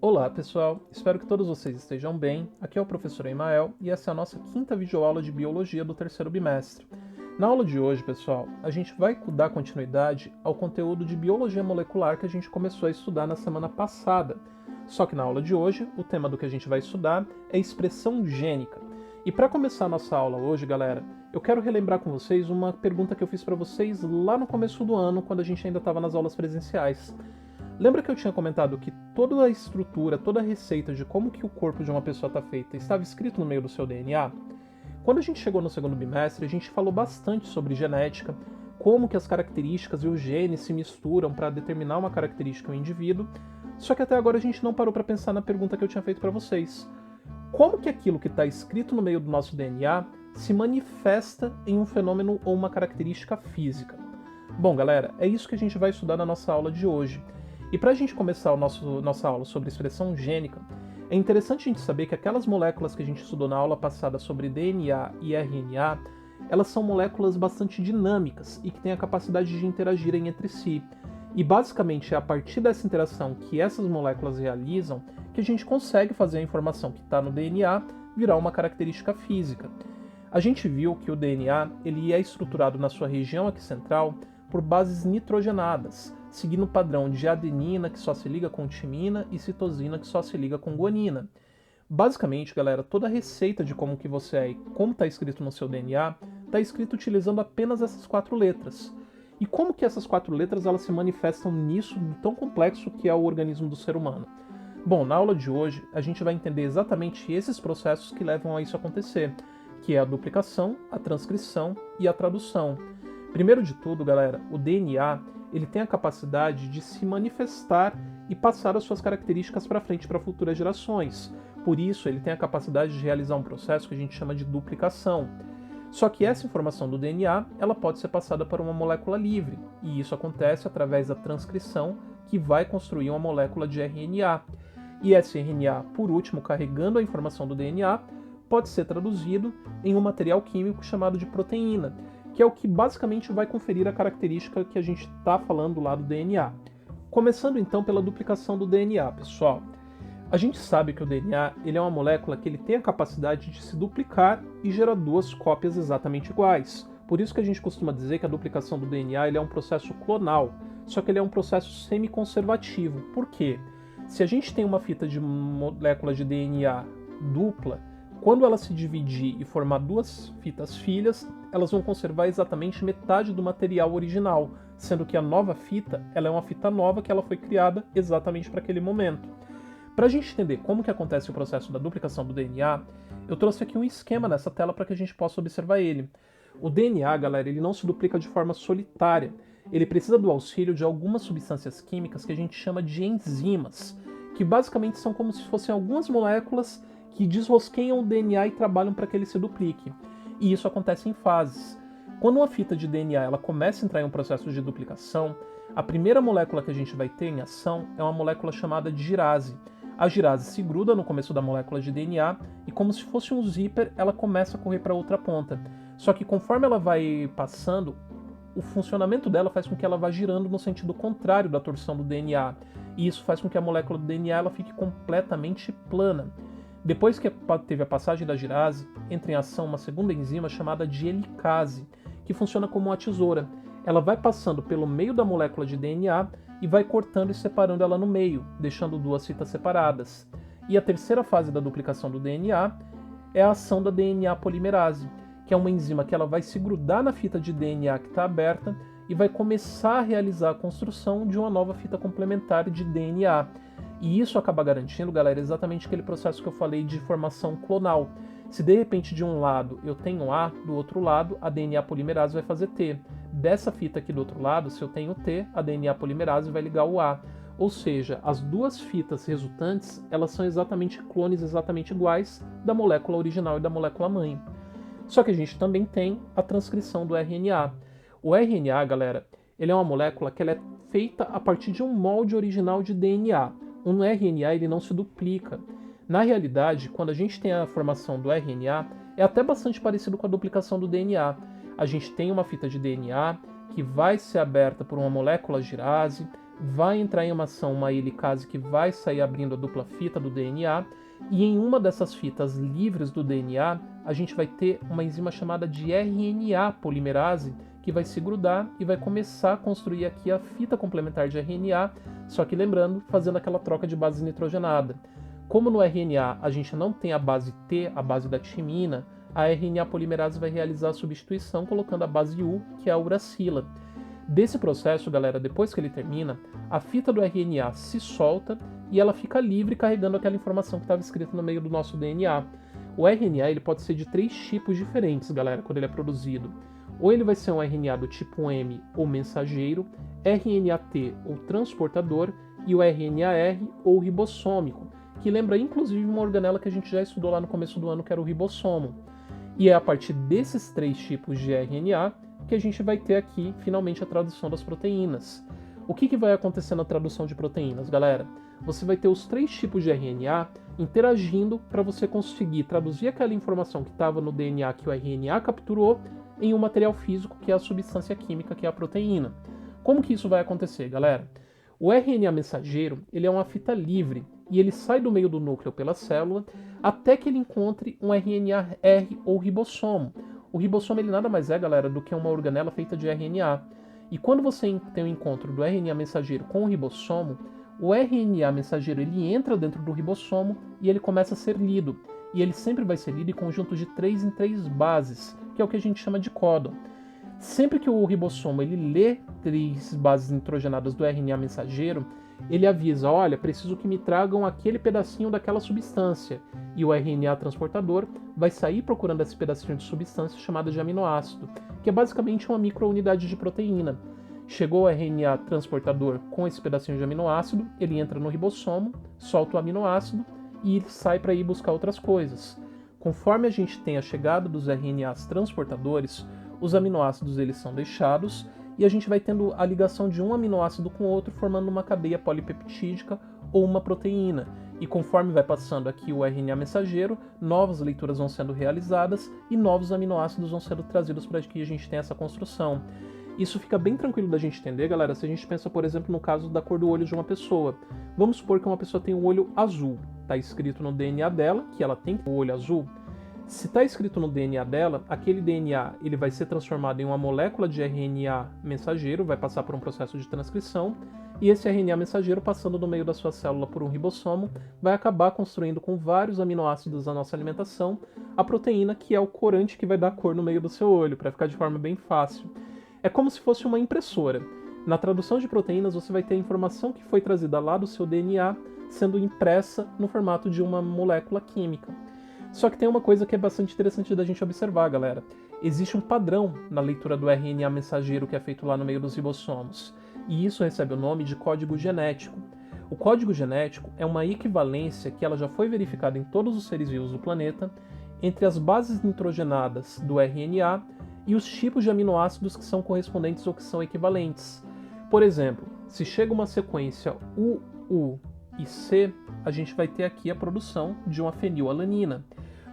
Olá pessoal, espero que todos vocês estejam bem. Aqui é o professor Emael e essa é a nossa quinta videoaula de Biologia do terceiro bimestre. Na aula de hoje, pessoal, a gente vai dar continuidade ao conteúdo de Biologia Molecular que a gente começou a estudar na semana passada. Só que na aula de hoje, o tema do que a gente vai estudar é expressão gênica. E para começar a nossa aula hoje, galera, eu quero relembrar com vocês uma pergunta que eu fiz para vocês lá no começo do ano, quando a gente ainda estava nas aulas presenciais. Lembra que eu tinha comentado que toda a estrutura, toda a receita de como que o corpo de uma pessoa está feita estava escrito no meio do seu DNA? Quando a gente chegou no segundo bimestre, a gente falou bastante sobre genética, como que as características e os genes se misturam para determinar uma característica em um indivíduo, só que até agora a gente não parou para pensar na pergunta que eu tinha feito para vocês. Como que aquilo que está escrito no meio do nosso DNA se manifesta em um fenômeno ou uma característica física? Bom, galera, é isso que a gente vai estudar na nossa aula de hoje. E para a gente começar nossa aula sobre expressão gênica, é interessante a gente saber que aquelas moléculas que a gente estudou na aula passada sobre DNA e RNA, elas são moléculas bastante dinâmicas e que têm a capacidade de interagirem entre si. E basicamente é a partir dessa interação que essas moléculas realizam que a gente consegue fazer a informação que está no DNA virar uma característica física. A gente viu que o DNA ele é estruturado na sua região aqui central por bases nitrogenadas, seguindo o padrão de adenina, que só se liga com timina, e citosina, que só se liga com guanina. Basicamente, galera, toda a receita de como que você é e como está escrito no seu DNA, está escrito utilizando apenas essas 4 letras. E como que essas 4 letras elas se manifestam nisso tão complexo que é o organismo do ser humano? Bom, na aula de hoje, a gente vai entender exatamente esses processos que levam a isso acontecer, que é a duplicação, a transcrição e a tradução. Primeiro de tudo, galera, o DNA ele tem a capacidade de se manifestar e passar as suas características para frente para futuras gerações. Por isso, ele tem a capacidade de realizar um processo que a gente chama de duplicação. Só que essa informação do DNA ela pode ser passada para uma molécula livre, e isso acontece através da transcrição, que vai construir uma molécula de RNA. E esse RNA, por último, carregando a informação do DNA, pode ser traduzido em um material químico chamado de proteína, que é o que basicamente vai conferir a característica que a gente está falando lá do DNA. Começando então pela duplicação do DNA, pessoal. A gente sabe que o DNA ele é uma molécula que ele tem a capacidade de se duplicar e gerar 2 cópias exatamente iguais. Por isso que a gente costuma dizer que a duplicação do DNA ele é um processo clonal, só que ele é um processo semi-conservativo. Por quê? Se a gente tem uma fita de molécula de DNA dupla, quando ela se dividir e formar 2 fitas filhas, elas vão conservar exatamente metade do material original, sendo que a nova fita ela é uma fita nova que ela foi criada exatamente para aquele momento. Para a gente entender como que acontece o processo da duplicação do DNA, eu trouxe aqui um esquema nessa tela para que a gente possa observar ele. O DNA, galera, ele não se duplica de forma solitária. Ele precisa do auxílio de algumas substâncias químicas que a gente chama de enzimas, que basicamente são como se fossem algumas moléculas que desrosqueiam o DNA e trabalham para que ele se duplique. E isso acontece em fases. Quando uma fita de DNA ela começa a entrar em um processo de duplicação, a primeira molécula que a gente vai ter em ação é uma molécula chamada de girase. A girase se gruda no começo da molécula de DNA e, como se fosse um zíper, ela começa a correr para outra ponta. Só que conforme ela vai passando, o funcionamento dela faz com que ela vá girando no sentido contrário da torção do DNA. E isso faz com que a molécula do DNA ela fique completamente plana. Depois que teve a passagem da girase, entra em ação uma segunda enzima chamada de helicase, que funciona como uma tesoura. Ela vai passando pelo meio da molécula de DNA e vai cortando e separando ela no meio, deixando 2 fitas separadas. E a terceira fase da duplicação do DNA é a ação da DNA polimerase, que é uma enzima que ela vai se grudar na fita de DNA que está aberta e vai começar a realizar a construção de uma nova fita complementar de DNA. E isso acaba garantindo, galera, exatamente aquele processo que eu falei de formação clonal. Se de repente de um lado eu tenho A, do outro lado a DNA polimerase vai fazer T. Dessa fita aqui do outro lado, se eu tenho T, a DNA polimerase vai ligar o A. Ou seja, as 2 fitas resultantes, elas são exatamente clones exatamente iguais da molécula original e da molécula mãe. Só que a gente também tem a transcrição do RNA. O RNA, galera, ele é uma molécula que ela é feita a partir de um molde original de DNA. Um RNA ele não se duplica. Na realidade, quando a gente tem a formação do RNA, é até bastante parecido com a duplicação do DNA. A gente tem uma fita de DNA que vai ser aberta por uma molécula girase, vai entrar em uma ação uma helicase que vai sair abrindo a dupla fita do DNA, e em uma dessas fitas livres do DNA, a gente vai ter uma enzima chamada de RNA polimerase, que vai se grudar e vai começar a construir aqui a fita complementar de RNA, só que lembrando, fazendo aquela troca de base nitrogenada. Como no RNA a gente não tem a base T, a base da timina, a RNA polimerase vai realizar a substituição colocando a base U, que é a uracila. Desse processo, galera, depois que ele termina, a fita do RNA se solta e ela fica livre carregando aquela informação que estava escrita no meio do nosso DNA. O RNA ele pode ser de 3 tipos diferentes, galera, quando ele é produzido. Ou ele vai ser um RNA do tipo M ou mensageiro, RNA-T ou transportador e o RNA-R ou ribossômico, que lembra inclusive uma organela que a gente já estudou lá no começo do ano, que era o ribossomo. E é a partir desses 3 tipos de RNA que a gente vai ter aqui, finalmente, a tradução das proteínas. O que vai acontecer na tradução de proteínas, galera? Você vai ter os 3 tipos de RNA interagindo para você conseguir traduzir aquela informação que estava no DNA que o RNA capturou em um material físico, que é a substância química, que é a proteína. Como que isso vai acontecer, galera? O RNA mensageiro ele é uma fita livre e ele sai do meio do núcleo pela célula até que ele encontre um RNA-R ou ribossomo. O ribossomo ele nada mais é, galera, do que uma organela feita de RNA. E quando você tem o encontro do RNA mensageiro com o ribossomo, o RNA mensageiro ele entra dentro do ribossomo e ele começa a ser lido. E ele sempre vai ser lido em conjuntos de 3 em 3 bases, que é o que a gente chama de códon. Sempre que o ribossomo ele lê 3 bases nitrogenadas do RNA mensageiro, ele avisa, olha, preciso que me tragam aquele pedacinho daquela substância. E o RNA transportador vai sair procurando esse pedacinho de substância chamada de aminoácido, que é basicamente uma microunidade de proteína. Chegou o RNA transportador com esse pedacinho de aminoácido, ele entra no ribossomo, solta o aminoácido e ele sai para ir buscar outras coisas. Conforme a gente tem a chegada dos RNAs transportadores, os aminoácidos eles são deixados e a gente vai tendo a ligação de um aminoácido com o outro, formando uma cadeia polipeptídica ou uma proteína. E conforme vai passando aqui o RNA mensageiro, novas leituras vão sendo realizadas e novos aminoácidos vão sendo trazidos para que a gente tenha essa construção. Isso fica bem tranquilo da gente entender, galera, se a gente pensa, por exemplo, no caso da cor do olho de uma pessoa. Vamos supor que uma pessoa tem o olho azul. Está escrito no DNA dela que ela tem o olho azul. Se está escrito no DNA dela, aquele DNA ele vai ser transformado em uma molécula de RNA mensageiro, vai passar por um processo de transcrição, e esse RNA mensageiro, passando no meio da sua célula por um ribossomo, vai acabar construindo com vários aminoácidos da nossa alimentação a proteína que é o corante que vai dar cor no meio do seu olho, para ficar de forma bem fácil. É como se fosse uma impressora. Na tradução de proteínas, você vai ter a informação que foi trazida lá do seu DNA sendo impressa no formato de uma molécula química. Só que tem uma coisa que é bastante interessante da gente observar, galera. Existe um padrão na leitura do RNA mensageiro que é feito lá no meio dos ribossomos, e isso recebe o nome de código genético. O código genético é uma equivalência que ela já foi verificada em todos os seres vivos do planeta entre as bases nitrogenadas do RNA e os tipos de aminoácidos que são correspondentes ou que são equivalentes. Por exemplo, se chega uma sequência UU e C, a gente vai ter aqui a produção de uma fenilalanina.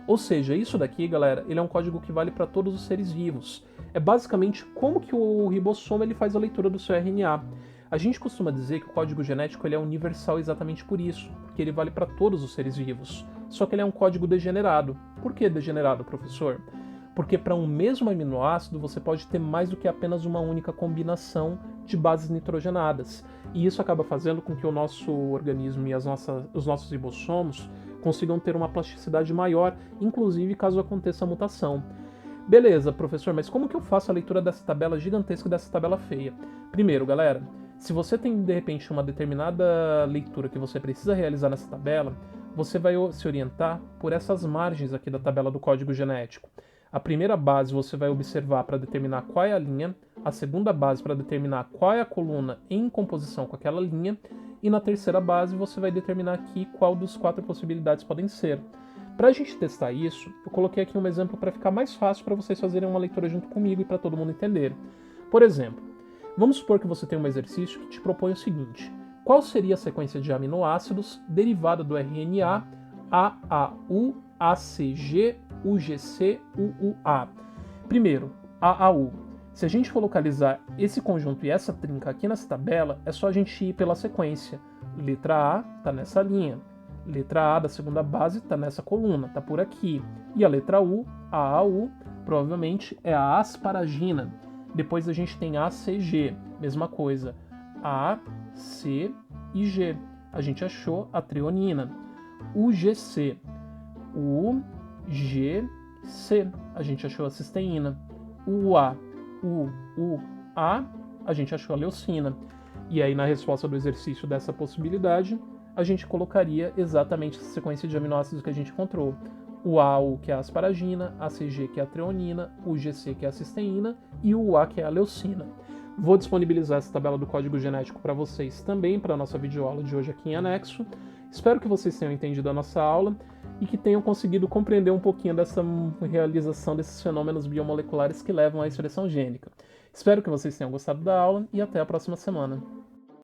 Ou seja, isso daqui, galera, ele é um código que vale para todos os seres vivos. É basicamente como que o ribossomo ele faz a leitura do seu RNA. A gente costuma dizer que o código genético ele é universal exatamente por isso, porque ele vale para todos os seres vivos. Só que ele é um código degenerado. Por que degenerado, professor? Porque para um mesmo aminoácido você pode ter mais do que apenas uma única combinação de bases nitrogenadas. E isso acaba fazendo com que o nosso organismo e os nossos ribossomos consigam ter uma plasticidade maior, inclusive caso aconteça a mutação. Beleza, professor, mas como que eu faço a leitura dessa tabela gigantesca e dessa tabela feia? Primeiro, galera, se você tem de repente uma determinada leitura que você precisa realizar nessa tabela, você vai se orientar por essas margens aqui da tabela do código genético. A primeira base você vai observar para determinar qual é a linha, a segunda base para determinar qual é a coluna em composição com aquela linha, e na terceira base você vai determinar aqui qual dos 4 possibilidades podem ser. Para a gente testar isso, eu coloquei aqui um exemplo para ficar mais fácil para vocês fazerem uma leitura junto comigo e para todo mundo entender. Por exemplo, vamos supor que você tem um exercício que te propõe o seguinte: qual seria a sequência de aminoácidos derivada do RNA AAU, ACG, UGC, UUA? Primeiro, AAU. Se a gente for localizar esse conjunto e essa trinca aqui nessa tabela, é só a gente ir pela sequência. Letra A está nessa linha. Letra A da segunda base está nessa coluna, está por aqui. E a letra U, a AU, provavelmente é a asparagina. Depois a gente tem A, C, G, mesma coisa. A, C e G. A gente achou a treonina. UGC. UGC. A gente achou a cisteína. UA. A, a gente achou a leucina. E aí, na resposta do exercício dessa possibilidade, a gente colocaria exatamente essa sequência de aminoácidos que a gente encontrou. O AU, que é a asparagina, a CG, que é a treonina, o GC, que é a cisteína, e o UA, que é a leucina. Vou disponibilizar essa tabela do código genético para vocês também, para a nossa videoaula de hoje aqui em anexo. Espero que vocês tenham entendido a nossa aula e que tenham conseguido compreender um pouquinho dessa realização desses fenômenos biomoleculares que levam à expressão gênica. Espero que vocês tenham gostado da aula e até a próxima semana.